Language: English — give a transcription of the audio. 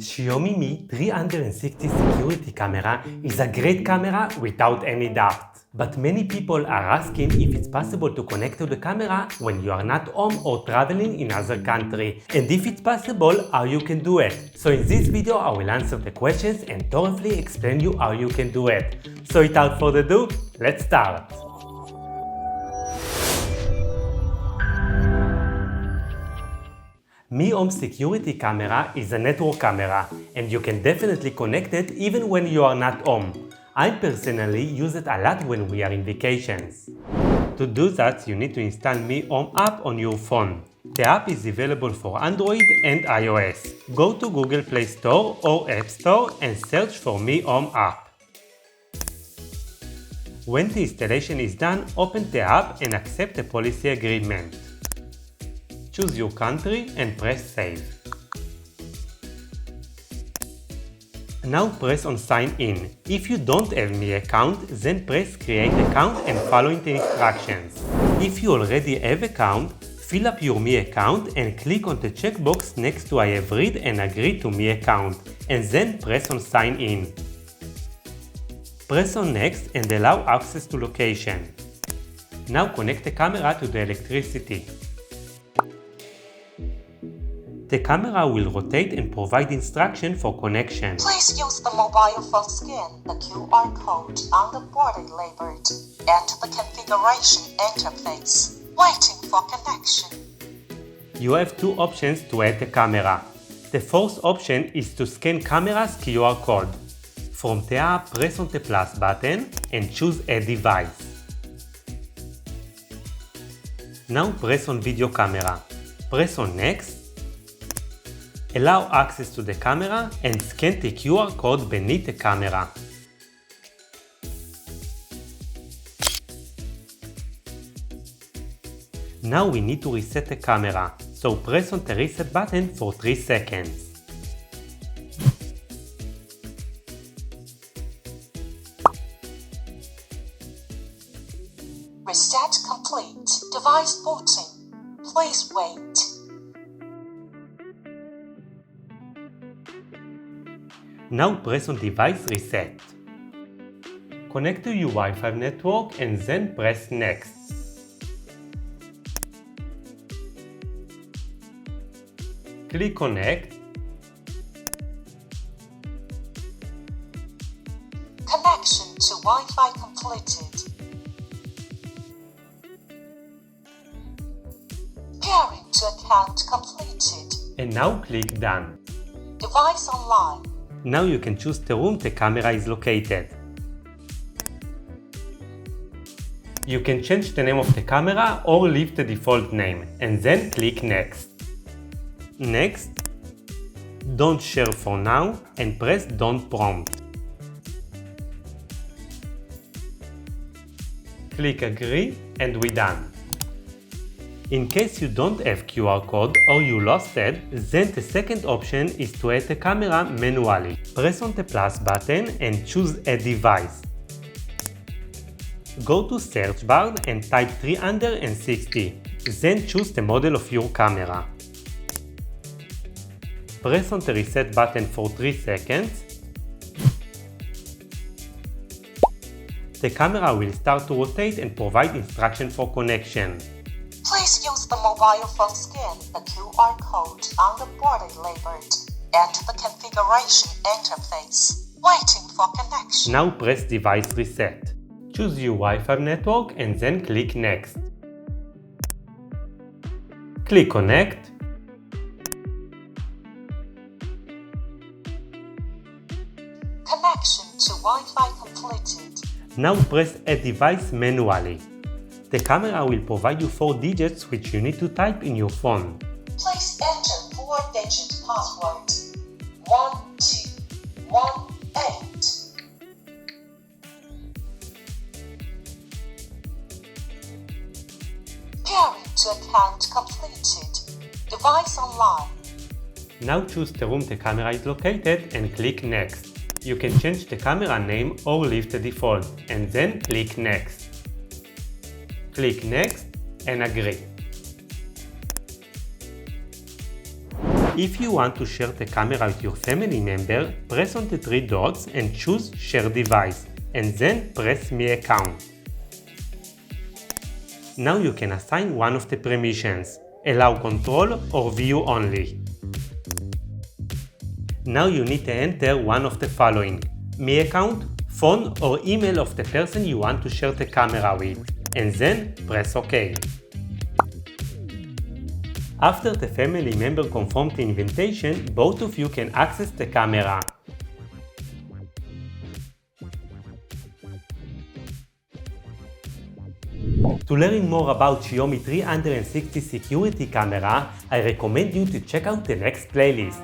Xiaomi Mi 360 security camera is a great camera without any doubt. But many people are asking if it's possible to connect to the camera when you are not home or traveling in other country. And if it's possible, how you can do it. So in this video, I will answer the questions and thoroughly explain you how you can do it. So without further ado, let's start. Mi Home Security Camera is a network camera, and you can definitely connect it even when you are not home. I personally use it a lot when we are in vacations. To do that, you need to install Mi Home app on your phone. The app is available for Android and iOS. Go to Google Play Store or App Store and search for Mi Home app. When the installation is done, open the app and accept the policy agreement. Choose your country and press Save. Now press on Sign In. If you don't have Mi account, then press Create account and follow the instructions. If you already have account, fill up your Mi account and click on the checkbox next to I have read and agree to Mi account, and then press on Sign In. Press on Next and allow access to location. Now connect the camera to the electricity. The camera will rotate and provide instruction for connection. Please use the mobile phone scan the QR code on the body labeled Enter the configuration interface. Waiting for connection. You have two options to add the camera. The first option is to scan camera's QR code. From the app, press on the plus button and choose Add device. Now press on Video camera. Press on Next. Allow access to the camera and scan the QR code beneath the camera. Now we need to reset the camera, so press on the reset button for 3 seconds. Reset complete. Device booting. Please wait. Now press on Device Reset. Connect to your Wi-Fi network and then press Next. Click Connect. Connection to Wi-Fi completed. Pairing to account completed. And now click Done. Device online. Now you can choose the room the camera is located. You can change the name of the camera or leave the default name, and then click Next. Next. Don't share for now and press Don't prompt. Click Agree and we're done. In case you don't have QR code or you lost it, then the second option is to add the camera manually. Press on the plus button and choose Add device. Go to search bar and type 360, then choose the model of your camera. Press on the reset button for 3 seconds. The camera will start to rotate and provide instruction for connection. Please use the mobile phone scan the QR code on the body labeled Enter the configuration interface. Waiting for connection. Now press Device Reset. Choose your Wi-Fi network and then click Next. Click Connect. Connection to Wi-Fi completed. Now press Add device manually. The camera will provide you 4 digits which you need to type in your phone. Please enter 4-digit password 1218. Pairing to account completed. Device online. Now choose the room the camera is located and click Next. You can change the camera name or leave the default, and then click Next. Click Next and Agree. If you want to share the camera with your family member, press on the three dots and choose Share Device, and then press Me Account. Now you can assign one of the permissions, Allow Control or View Only. Now you need to enter one of the following: Me Account, phone or email of the person you want to share the camera with, and then press OK. After the family member confirms the invitation, both of you can access the camera. To learn more about Xiaomi 360 security camera, I recommend you to check out the next playlist.